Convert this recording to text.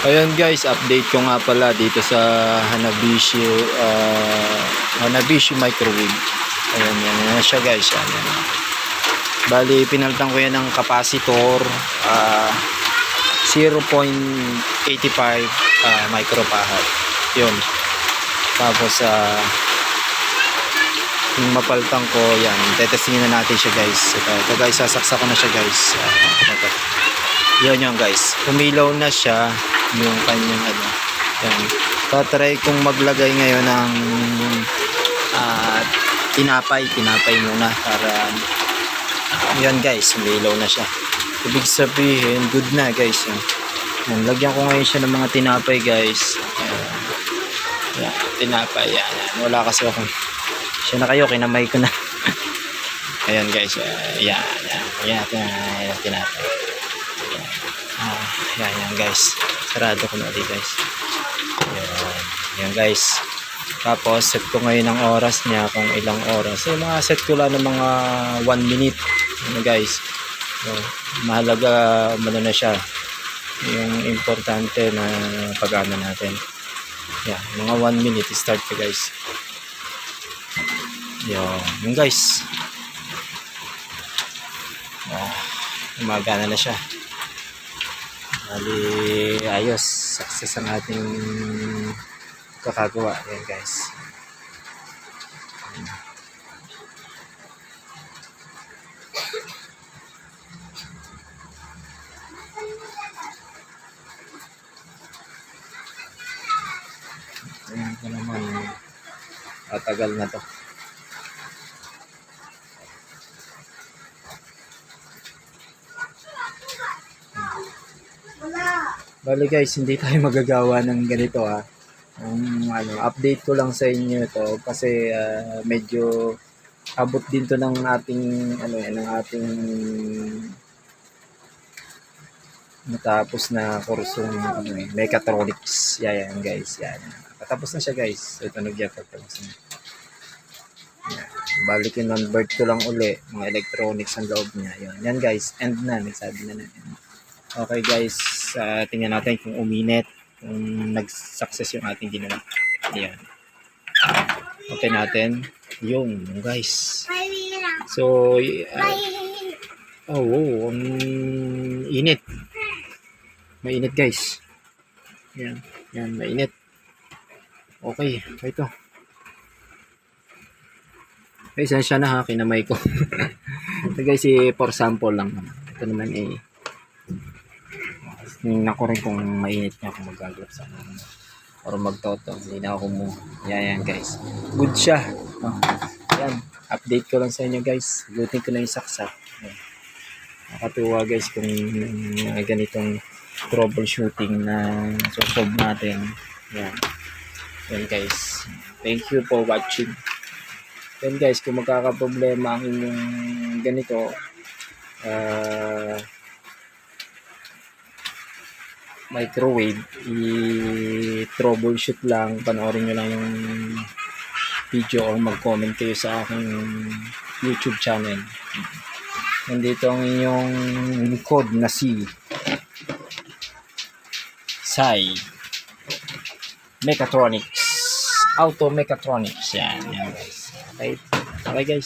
Ayun guys, update ko nga pala dito sa Hanabishi microwave. Ayun, yan siya guys. Yan. Bali, pinalitan ko yan ng capacitor 0.85 microfarad. Yun. Tapos yung mapalitan ko, yan. Tetestingin na natin siya guys. Ito guys, sasaksak ko na siya guys. Yan guys. Umilaw na siya yung kanyang yan. Tatry kong maglagay ngayon ng tinapay muna para yan guys, umilaw na siya. Ibig sabihin good na guys. Yan. Lagyan ko ngayon siya ng mga tinapay guys. Yan, tinapay yan. Wala kasi ako. Siya na kayo, kinamay ko na. Ayan guys. Yan tinapay. Yan guys. Sarado ko na ulit guys. Yan guys. Tapos set ko ngayon ang oras niya kung ilang oras. So, mga set ko lang ng mga 1 minute. Guys. So, mahalaga na siya. Yung importante na pag-ano natin. Yan, mga 1 minute start ko guys. Yan guys. Gumagana na siya. Bali, ayos. Success ang ating kakagawa. Yan guys. Ayan ko naman. Tatagal na to. Bali guys, hindi tayo magagawa ng ganito update ko lang sa inyo ito kasi medyo abot din to ng ating natapos na kursong mechatronics. Yan guys, yan. Patapos na siya guys. Ito tapos na. Yan. Balik convert ko lang uli mga electronics ang loob niya. Yan guys, end na, nagsabi na natin. Okay guys, tingnan natin kung uminit, kung nag-success yung ating ginawa. Ayan. Okay natin. Yung guys. So, ang init. Mainit guys. Yan, mainit. Okay, ito. Guys, siya na ha, kinamay ko. Ito guys, for sample lang. Ito naman tingnan ko rin kung mainit niya kung magagalap sa or magtoto. Hindi na ako mo. Yan guys. Good siya. Yan. Update ko lang sa inyo guys. Lutin ko na yung saksak. Nakatuwa guys kung ganitong troubleshooting na solve natin. Yan guys. Thank you for watching. Yan guys, kung magkakaproblema ang inyong ganito, microwave, i-troubleshoot lang, panoorin nyo lang yung video o mag-comment kayo sa aking YouTube channel. Nandito ang inyong code na Sai Mechatronics, Auto Mechatronics. Yan guys. Okay guys.